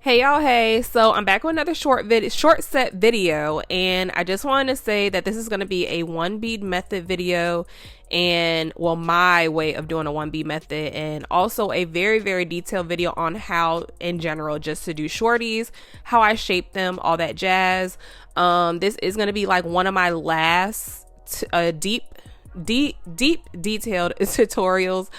Hey y'all, hey. So I'm back with another short set video, and I just wanted to say that this is going to be a one bead method video, and well, my way of doing a one bead method, and also a very detailed video on how in general just to do shorties, how I shape them, all that jazz. This is going to be like one of my last deep detailed tutorials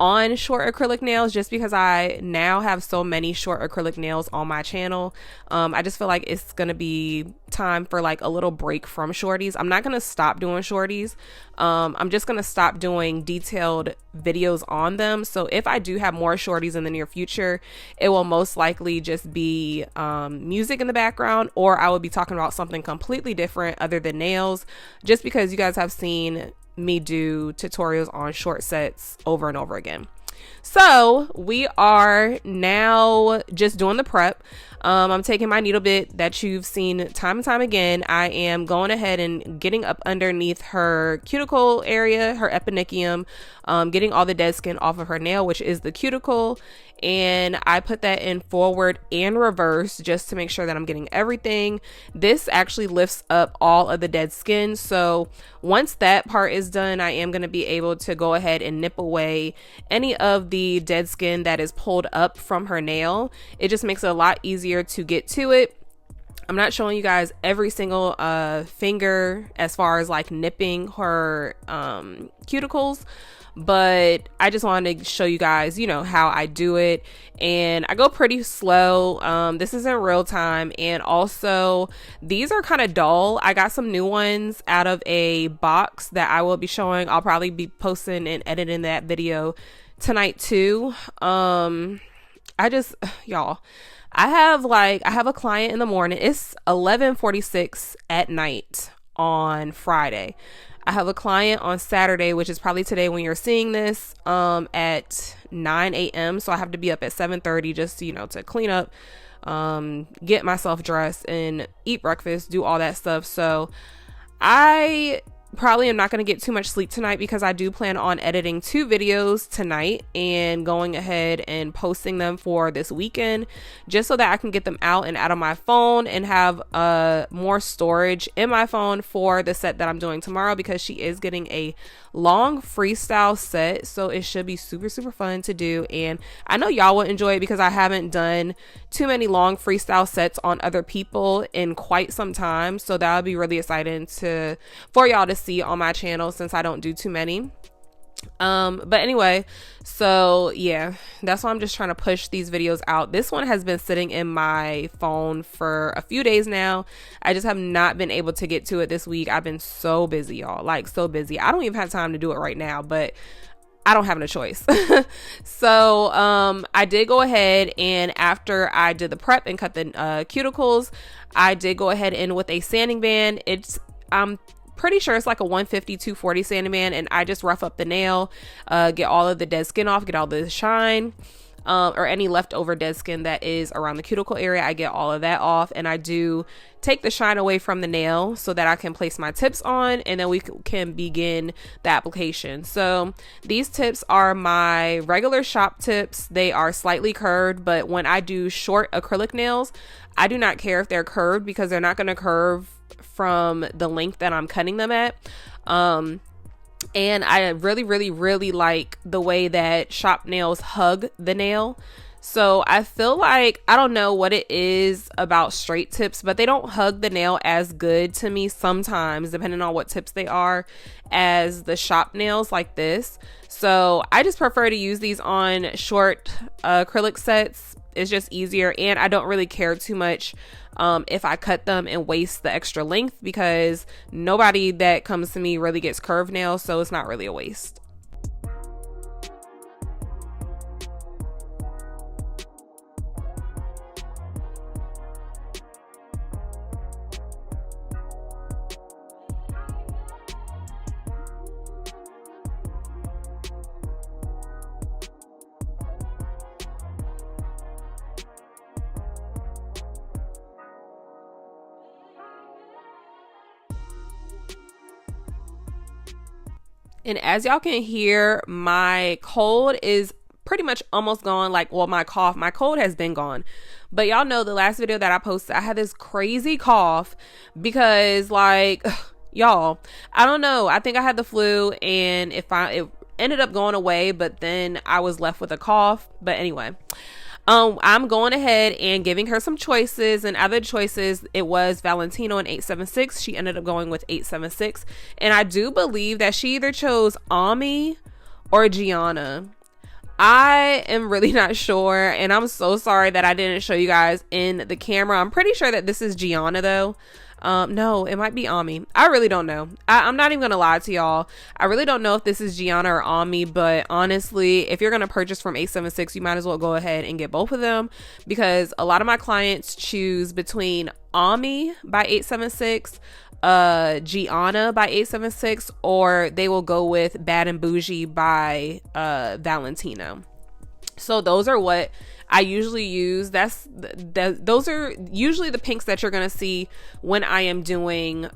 on short acrylic nails, just because I now have so many short acrylic nails on my channel. I just feel like it's gonna be time for like a little break from shorties. I'm not gonna stop doing shorties. I'm just gonna stop doing detailed videos on them. So if I do have more shorties in the near future, it will most likely just be music in the background, or I will be talking about something completely different other than nails, just because you guys have seen me do tutorials on short sets over and over again. So we are now just doing the prep. I'm taking my needle bit that you've seen time and time again. I am going ahead and getting up underneath her cuticle area, her eponychium, getting all the dead skin off of her nail, which is the cuticle. And I put that in forward and reverse just to make sure that I'm getting everything. This actually lifts up all of the dead skin. So once that part is done, I am going to be able to go ahead and nip away any of the dead skin that is pulled up from her nail. It just makes it a lot easier to get to it. I'm not showing you guys every single finger as far as like nipping her cuticles, but I just wanted to show you guys, how I do it. And I go pretty slow. This is in real time, and also these are kind of dull. I got some new ones out of a box that I will be showing. I'll probably be posting and editing that video tonight too. Y'all, I have a client in the morning. It's 11:46 at night on Friday. I have a client on Saturday, which is probably today when you're seeing this, at 9 a.m. So I have to be up at 7:30 just, to clean up, get myself dressed and eat breakfast, do all that stuff. So I probably am not going to get too much sleep tonight, because I do plan on editing 2 videos tonight and going ahead and posting them for this weekend, just so that I can get them out and out of my phone and have more storage in my phone for the set that I'm doing tomorrow, because she is getting a long freestyle set, so it should be super fun to do. And I know y'all will enjoy it, because I haven't done too many long freestyle sets on other people in quite some time, so that would be really exciting for y'all to see on my channel, since I don't do too many. But anyway, so yeah, that's why I'm just trying to push these videos out. This one has been sitting in my phone for a few days now. I just have not been able to get to it this week. I've been so busy, y'all, like so busy. I don't even have time to do it right now, but I don't have no choice. So I did go ahead, and after I did the prep and cut the cuticles, I did go ahead and with a sanding band. I'm pretty sure it's like a 150-240 sanding band, and I just rough up the nail, get all of the dead skin off, get all the shine, or any leftover dead skin that is around the cuticle area. I get all of that off, and I do take the shine away from the nail so that I can place my tips on, and then we can begin the application. So these tips are my regular shop tips. They are slightly curved, but when I do short acrylic nails, I do not care if they're curved, because they're not going to curve from the length that I'm cutting them at. And I really like the way that shop nails hug the nail. So I feel like, I don't know what it is about straight tips, but they don't hug the nail as good to me sometimes, depending on what tips they are, as the shop nails like this. So I just prefer to use these on short acrylic sets. It's just easier, and I don't really care too much if I cut them and waste the extra length, because nobody that comes to me really gets curved nails, so it's not really a waste. And as y'all can hear, my cold is pretty much almost gone. Like, well, my cold has been gone. But y'all know the last video that I posted, I had this crazy cough because like, y'all, I don't know. I think I had the flu and it ended up going away, but then I was left with a cough. But anyway, I'm going ahead and giving her some choices, and other choices, it was Valentino and 876. She ended up going with 876. And I do believe that she either chose Ami or Gianna. I am really not sure, and I'm so sorry that I didn't show you guys in the camera. I'm pretty sure that this is Gianna though. No, it might be Ami. I really don't know. I'm not even gonna lie to y'all. I really don't know if this is Gianna or Ami, but honestly, if you're gonna purchase from 876, you might as well go ahead and get both of them, because a lot of my clients choose between Ami by 876, Gianna by 876, or they will go with Bad and Bougie by Valentino. So those are what I usually use. Those are usually the pinks that you're gonna see when I am doing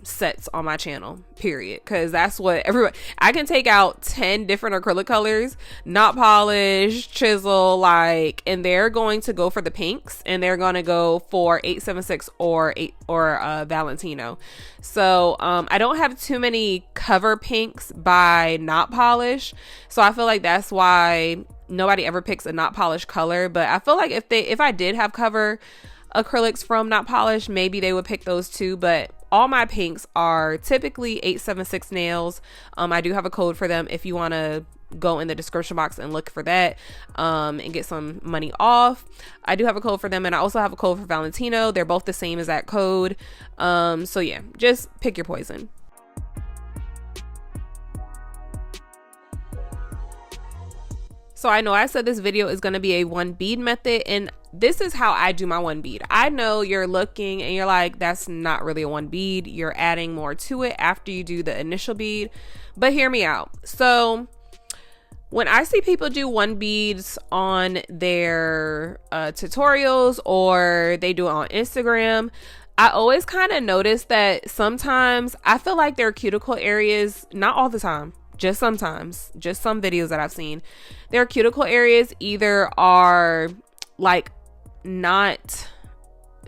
sets on my channel, period. Because that's what everybody, I can take out 10 different acrylic colors, not polish, chisel, like, and they're going to go for the pinks, and they're gonna go for 876 or Valentino. So I don't have too many cover pinks by not polish, so I feel like that's why nobody ever picks a not polished color. But I feel like if I did have cover acrylics from not polished, maybe they would pick those too. But all my pinks are typically 876 nails. I do have a code for them if you want to go in the description box and look for that and get some money off. I do have a code for them, and I also have a code for Valentino. They're both the same as that code. So yeah, just pick your poison. So I know I said this video is going to be a one bead method, and this is how I do my one bead. I know you're looking and you're like, that's not really a one bead. You're adding more to it after you do the initial bead, but hear me out. So when I see people do one beads on their tutorials, or they do it on Instagram, I always kind of notice that sometimes I feel like their cuticle areas, not all the time, just sometimes, just some videos that I've seen, their cuticle areas either are like not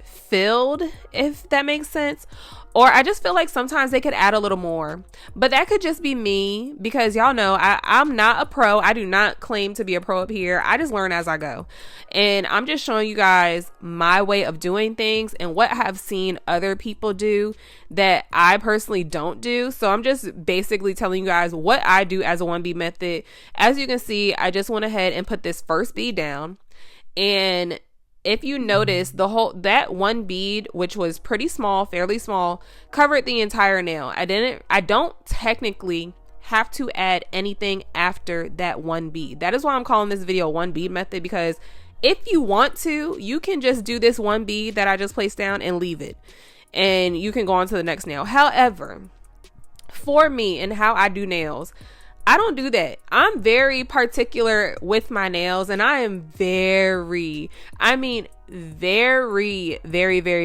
filled, if that makes sense, or I just feel like sometimes they could add a little more. But that could just be me, because y'all know I'm not a pro. I do not claim to be a pro up here. I just learn as I go, and I'm just showing you guys my way of doing things and what I've seen other people do that I personally don't do. So I'm just basically telling you guys what I do as a one bead method. As you can see, I just went ahead and put this first bead down, and if you notice, that one bead, which was pretty small, fairly small, covered the entire nail. I don't technically have to add anything after that one bead. That is why I'm calling this video one bead method, because if you want to, you can just do this one bead that I just placed down and leave it, and you can go on to the next nail. However, for me and how I do nails, I don't do that. I'm very particular with my nails, and I am very, very,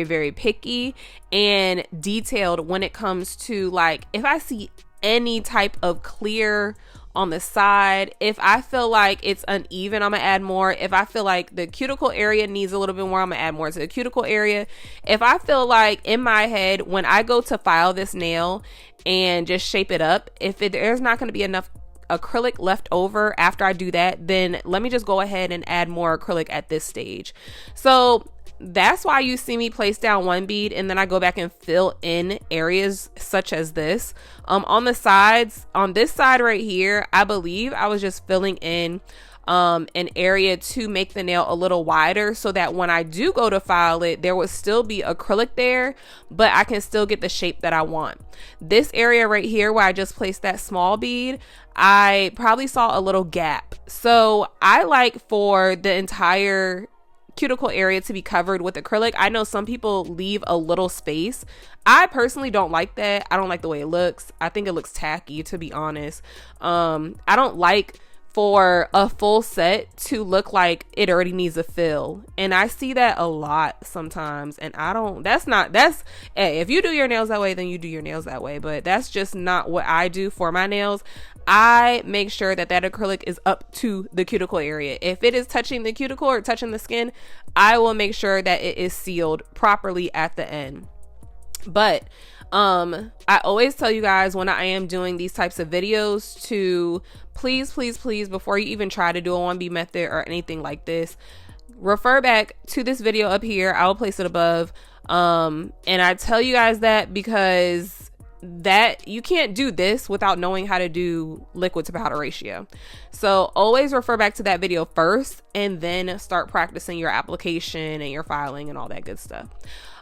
very picky and detailed when it comes to, like, if I see any type of clear on the side, if I feel like it's uneven, I'm gonna add more. If I feel like the cuticle area needs a little bit more, I'm gonna add more to the cuticle area. If I feel like in my head, when I go to file this nail and just shape it up, there's not going to be enough acrylic left over after I do that, then let me just go ahead and add more acrylic at this stage. So that's why you see me place down one bead, and then I go back and fill in areas such as this. On the sides, on this side right here, I believe I was just filling in an area to make the nail a little wider, so that when I do go to file it, there would still be acrylic there, but I can still get the shape that I want. This area right here where I just placed that small bead, I probably saw a little gap. So I like for the entire cuticle area to be covered with acrylic. I know some people leave a little space. I personally don't like that. I don't like the way it looks. I think it looks tacky, to be honest. I don't like for a full set to look like it already needs a fill. And I see that a lot sometimes, and hey, if you do your nails that way, then you do your nails that way, but that's just not what I do for my nails. I make sure that acrylic is up to the cuticle area. If it is touching the cuticle or touching the skin, I will make sure that it is sealed properly at the end. But I always tell you guys when I am doing these types of videos to please, before you even try to do a 1B method or anything like this, refer back to this video up here. I will place it above. And I tell you guys that because that you can't do this without knowing how to do liquid to powder ratio. So always refer back to that video first and then start practicing your application and your filing and all that good stuff.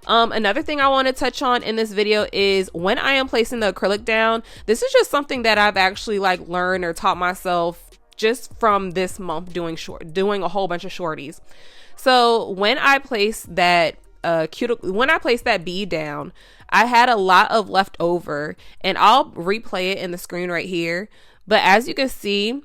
Another thing I want to touch on in this video is when I am placing the acrylic down, this is just something that I've actually like learned or taught myself just from this month doing a whole bunch of shorties. So when I place that bead down, I had a lot of leftover, and I'll replay it in the screen right here. But as you can see,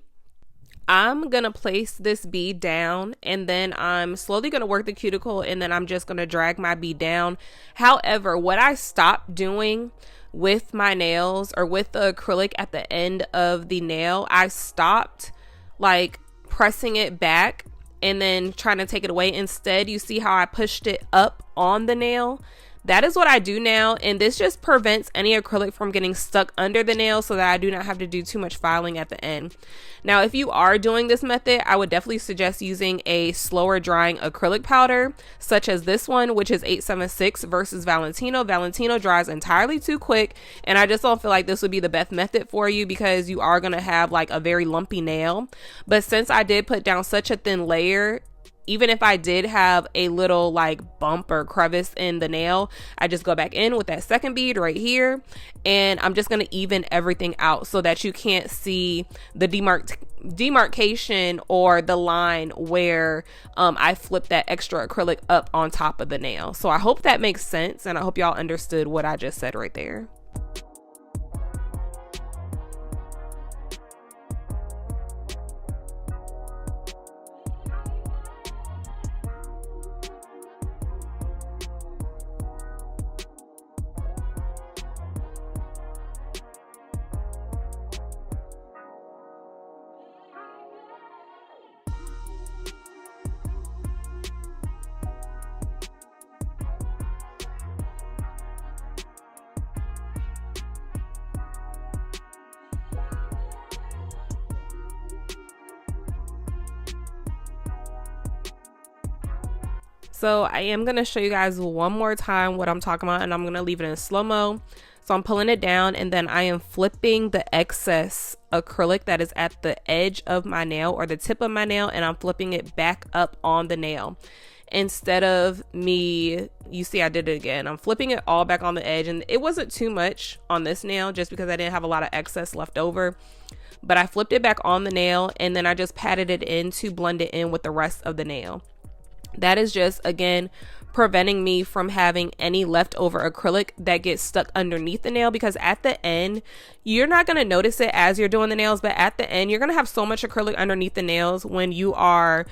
I'm gonna place this bead down, and then I'm slowly gonna work the cuticle, and then I'm just gonna drag my bead down. However, what I stopped doing with my nails or with the acrylic at the end of the nail, I stopped like pressing it back and then trying to take it away. Instead, you see how I pushed it up on the nail? That is what I do now, and this just prevents any acrylic from getting stuck under the nail so that I do not have to do too much filing at the end. Now, if you are doing this method, I would definitely suggest using a slower drying acrylic powder, such as this one, which is 876 versus Valentino. Valentino dries entirely too quick, and I just don't feel like this would be the best method for you because you are going to have like a very lumpy nail. But since I did put down such a thin layer, even if I did have a little like bump or crevice in the nail, I just go back in with that second bead right here, and I'm just going to even everything out so that you can't see the demarcation or the line where I flip that extra acrylic up on top of the nail. So I hope that makes sense, and I hope y'all understood what I just said right there. So I am going to show you guys one more time what I'm talking about, and I'm going to leave it in slow-mo. So I'm pulling it down, and then I am flipping the excess acrylic that is at the edge of my nail or the tip of my nail, and I'm flipping it back up on the nail. Instead of me, you see I did it again. I'm flipping it all back on the edge, and it wasn't too much on this nail just because I didn't have a lot of excess left over. But I flipped it back on the nail, and then I just patted it in to blend it in with the rest of the nail. That is just, again, preventing me from having any leftover acrylic that gets stuck underneath the nail, because at the end, you're not going to notice it as you're doing the nails, but at the end, you're going to have so much acrylic underneath the nails when you are,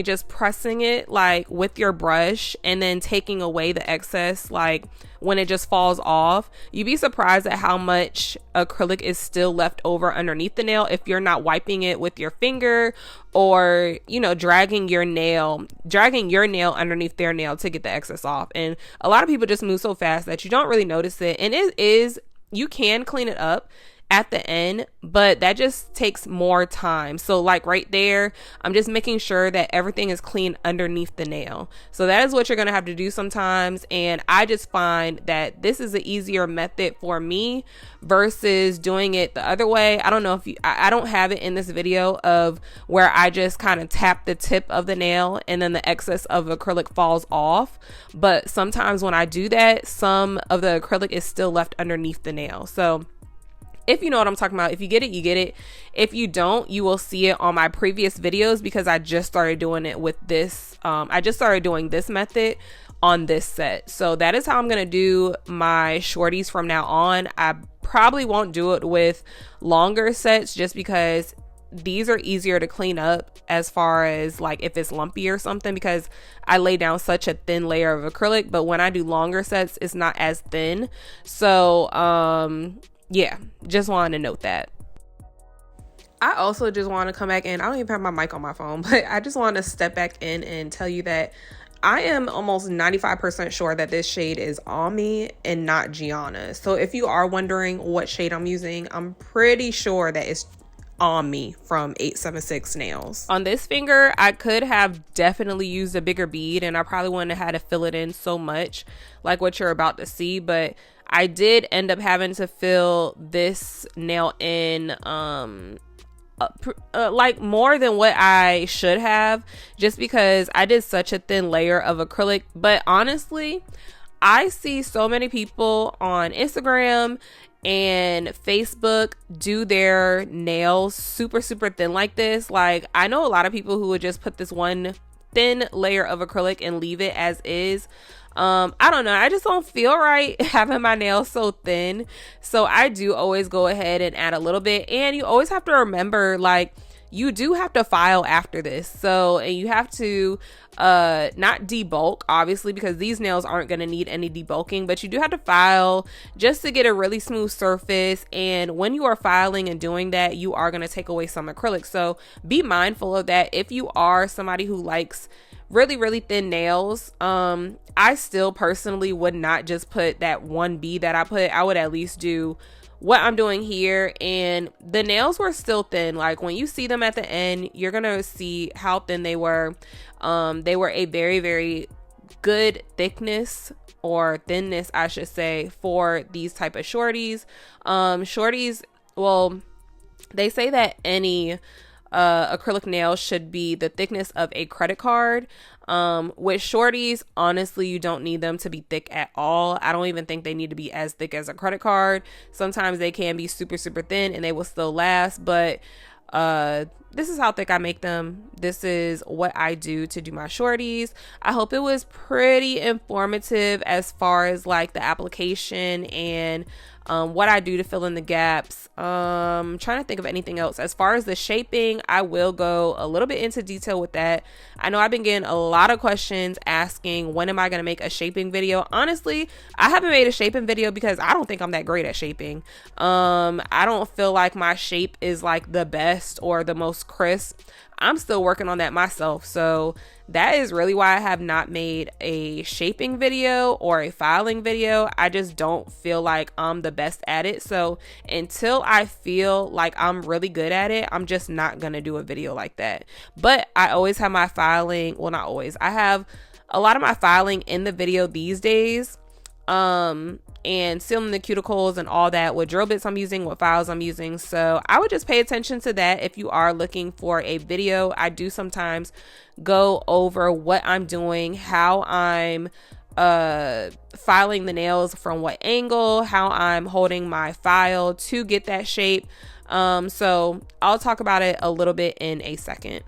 just pressing it like with your brush and then taking away the excess, like when it just falls off. You'd be surprised at how much acrylic is still left over underneath the nail if you're not wiping it with your finger or, you know, dragging your nail underneath their nail to get the excess off. And a lot of people just move so fast that you don't really notice it. And you can clean it up at the end, but that just takes more time. So like right there, I'm just making sure that everything is clean underneath the nail. So that is what you're going to have to do sometimes. And I just find that this is an easier method for me versus doing it the other way. I don't know if I don't have it in this video of where I just kind of tap the tip of the nail and then the excess of acrylic falls off. But sometimes when I do that, some of the acrylic is still left underneath the nail. So if you know what I'm talking about, if you get it, you get it. If you don't, you will see it on my previous videos because I just started doing it with this. I just started doing this method on this set. So that is how I'm going to do my shorties from now on. I probably won't do it with longer sets just because these are easier to clean up as far as like if it's lumpy or something, because I lay down such a thin layer of acrylic. But when I do longer sets, it's not as thin. So yeah, just wanted to note that. I also just want to come back in. I don't even have my mic on my phone, but I just want to step back in and tell you that I am almost 95% sure that this shade is on me and not Gianna. So if you are wondering what shade I'm using, I'm pretty sure that it's on me from 876 Nails. On this finger, I could have definitely used a bigger bead, and I probably wouldn't have had to fill it in so much like what you're about to see, but I did end up having to fill this nail in like more than what I should have, just because I did such a thin layer of acrylic. But honestly, I see so many people on Instagram and Facebook do their nails super thin like this. Like, I know a lot of people who would just put this one thin layer of acrylic and leave it as is. I don't know, I just don't feel right having my nails so thin, so I do always go ahead and add a little bit. And you always have to remember, like, you do have to file after this, so, and you have to not debulk, obviously, because these nails aren't going to need any debulking, but you do have to file just to get a really smooth surface. And when you are filing and doing that, you are going to take away some acrylic, so be mindful of that. If you are somebody who likes really thin nails, I still personally would not just put that one bead that I put. I would at least do what I'm doing here. And the nails were still thin. Like, when you see them at the end, you're gonna see how thin they were. They were a very good thickness, or thinness I should say, for these type of shorties. Shorties, well, they say that any acrylic nail should be the thickness of a credit card. With shorties, honestly, you don't need them to be thick at all. I don't even think they need to be as thick as a credit card. Sometimes they can be super thin and they will still last, but this is how thick I make them. This is what I do to do my shorties. I hope it was pretty informative as far as like the application and what I do to fill in the gaps. Trying to think of anything else. As far as the shaping, I will go a little bit into detail with that. I know I've been getting a lot of questions asking, when am I going to make a shaping video? Honestly, I haven't made a shaping video because I don't think I'm that great at shaping. I don't feel like my shape is like the best or the most crisp. I'm still working on that myself, so that is really why I have not made a shaping video or a filing video. I just don't feel like I'm the best at it, so until I feel like I'm really good at it, I'm just not gonna do a video like that. But I always have my filing, well, not always, I have a lot of my filing in the video these days, and sealing the cuticles and all that, what drill bits I'm using, what files I'm using. So I would just pay attention to that if you are looking for a video. I do sometimes go over what I'm doing, how I'm filing the nails from what angle, how I'm holding my file to get that shape. So I'll talk about it a little bit in a second.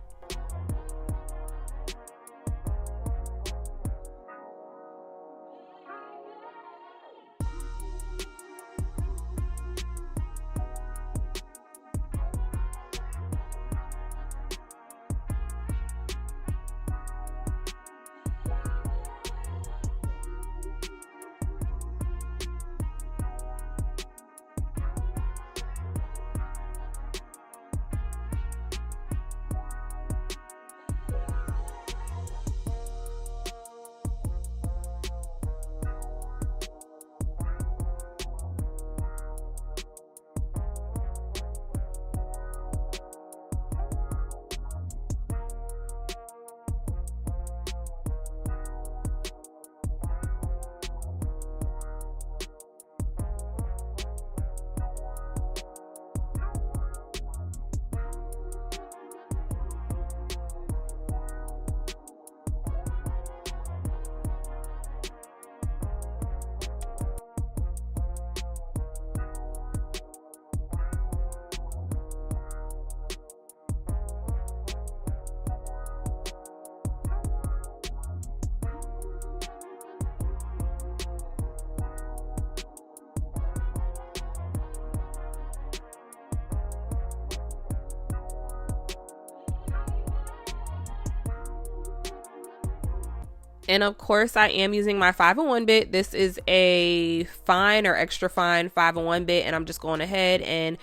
And of course, I am using my 5-in-1 bit. This is a fine or extra fine 5-in-1 bit, and I'm just going ahead and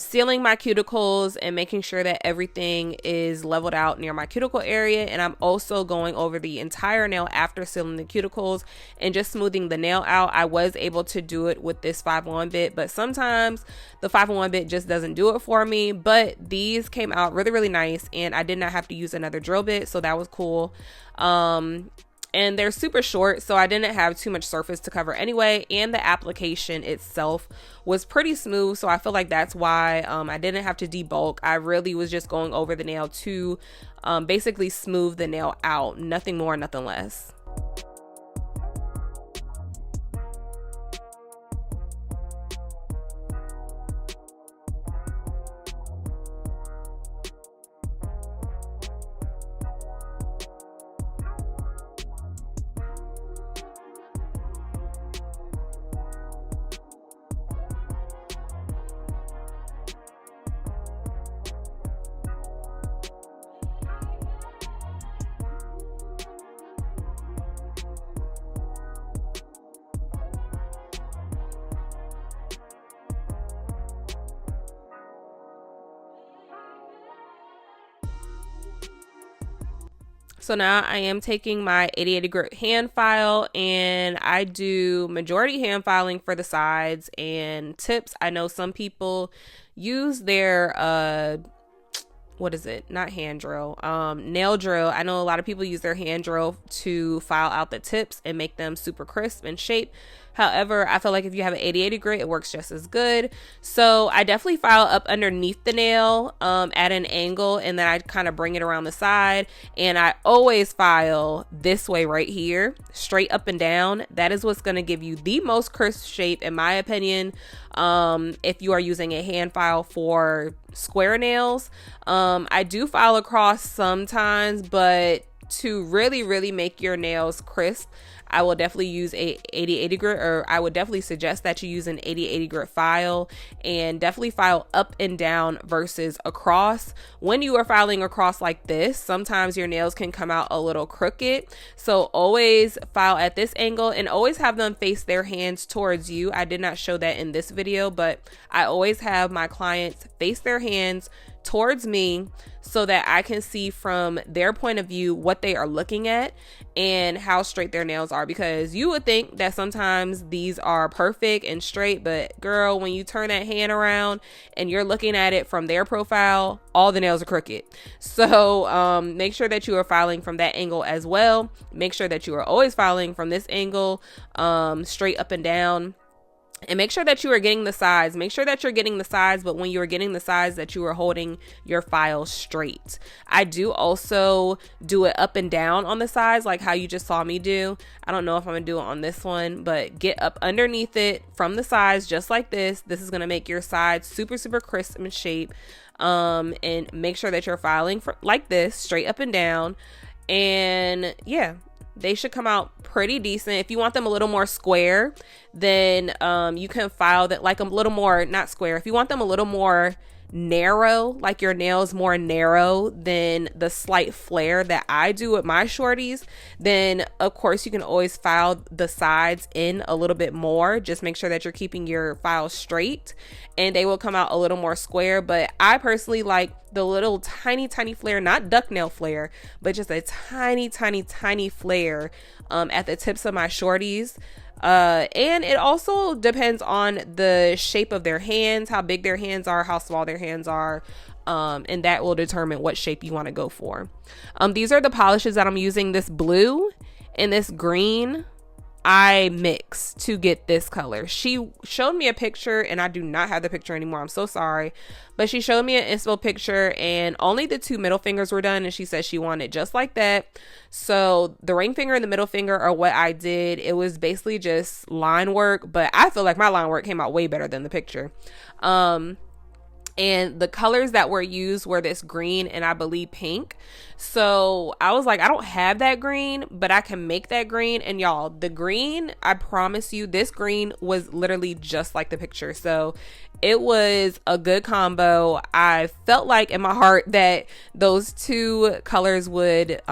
sealing my cuticles and making sure that everything is leveled out near my cuticle area. And I'm also going over the entire nail after sealing the cuticles and just smoothing the nail out. I was able to do it with this 5-in-1 bit, but sometimes the 5-in-1 bit just doesn't do it for me. But these came out really, really nice, and I did not have to use another drill bit, so that was cool. And they're super short, so I didn't have too much surface to cover anyway, and the application itself was pretty smooth, so I feel like that's why I didn't have to debulk. I really was just going over the nail to basically smooth the nail out, nothing more, nothing less. So now I am taking my 8080 grit hand file, and I do majority hand filing for the sides and tips. I know some people use their what is it? Not hand drill, nail drill. I know a lot of people use their hand drill to file out the tips and make them super crisp and shape. However, I feel like if you have an 8080 grit, it works just as good. So I definitely file up underneath the nail at an angle, and then I kind of bring it around the side. And I always file this way right here, straight up and down. That is what's going to give you the most crisp shape, in my opinion, if you are using a hand file for square nails. I do file across sometimes, but to really make your nails crisp, I will definitely use a 8080 grit, or I would definitely suggest that you use an 8080 grit file, and definitely file up and down versus across. When you are filing across like this, sometimes your nails can come out a little crooked. So always file at this angle, and always have them face their hands towards you. I did not show that in this video, but I always have my clients face their hands towards me so that I can see from their point of view what they are looking at and how straight their nails are, because you would think that sometimes these are perfect and straight, but girl, when you turn that hand and you're looking at it from their profile, all the nails are crooked. So make sure that you are filing from that angle as well. Make sure that you are always filing from this angle, straight up and down. And make sure that you are getting the sides. Make sure that you're getting the sides, but when you are getting the sides, that you are holding your file straight. I do also do it up and down on the sides, like how you just saw me do. I don't know if I'm gonna do it on this one, but get up underneath it from the sides, just like this. This is gonna make your sides super crisp in shape. And make sure that you're filing like this, straight up and down. And yeah, they should come out pretty decent. If you want them a little more square, then you can file that like a little more, not square. If you want them a little more narrow, like your nails more narrow than the slight flare that I do with my shorties, then of course you can always file the sides in a little bit more. Just make sure that you're keeping your file straight, and they will come out a little more square. But I personally like the little tiny flare, not duck nail flare, but just a tiny flare at the tips of my shorties. And it also depends on the shape of their hands, how big their hands are, how small their hands are. And that will determine what shape you want to go for. These are the polishes that I'm using. This blue and this green I mix to get this color. She showed me a picture, and I do not have the picture anymore. I'm so sorry. But she showed me an inspo picture, and only the two middle fingers were done, and she said she wanted just like that. So the ring finger and the middle finger are what I did. It was basically just line work, but I feel like my line work came out way better than the picture. And the colors that were used were this green and I believe pink. So I was like, I don't have that green, but I can make that green. And y'all, the green, I promise you, this green was literally just like the picture. So it was a good combo. I felt like in my heart that those two colors would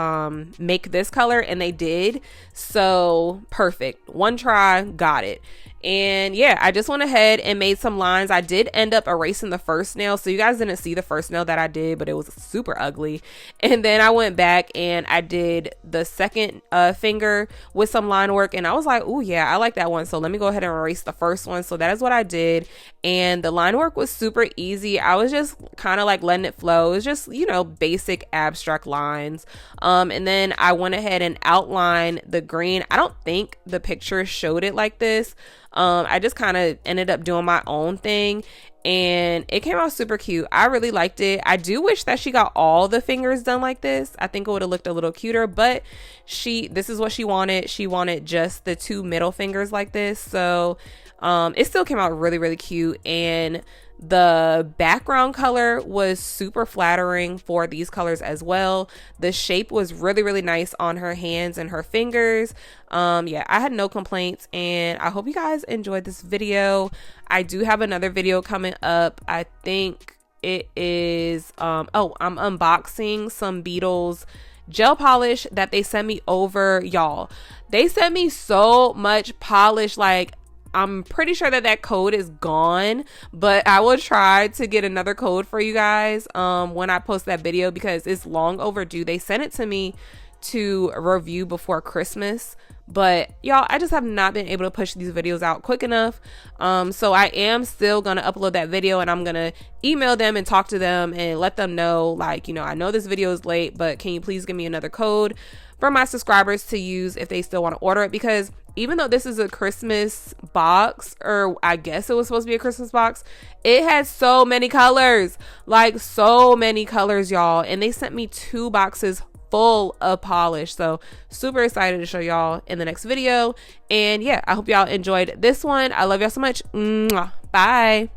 make this color, and they did. So perfect. One try, got it. And yeah, I just went ahead and made some lines. I did end up erasing the first nail, so you guys didn't see the first nail that I did, but it was super ugly. And then I went back and I did the second finger with some line work, and I was like, oh yeah, I like that one, so let me go ahead and erase the first one. So that is what I did, and the line work was super easy. I was just kind of like letting it flow. It was just, you know, basic abstract lines. And then I went ahead and outlined the green. I don't think the picture showed it like this. I just kind of ended up doing my own thing, and it came out super cute. I really liked it. I do wish that she got all the fingers done like this. I think it would have looked a little cuter, but this is what she wanted. She wanted just the two middle fingers like this. So it still came out really, really cute. And the background color was super flattering for these colors as well. The shape was really, really nice on her hands and her fingers. Yeah, I had no complaints, and I hope you guys enjoyed this video. I do have another video coming up. I think it is I'm unboxing some Beadles gel polish that they sent me over. Y'all, they sent me so much polish. Like, I'm pretty sure that code is gone, but I will try to get another code for you guys when I post that video, because it's long overdue. They sent it to me to review before Christmas, but y'all, I just have not been able to push these videos out quick enough. So I am still gonna upload that video, and I'm gonna email them and talk to them and let them know, like, you know, I know this video is late, but can you please give me another code for my subscribers to use if they still want to order it? Because even though this is a Christmas box, or I guess it was supposed to be a Christmas box, it has so many colors, like so many colors, y'all. And they sent me 2 boxes full of polish. So super excited to show y'all in the next video. And yeah, I hope y'all enjoyed this one. I love y'all so much. Mwah. Bye.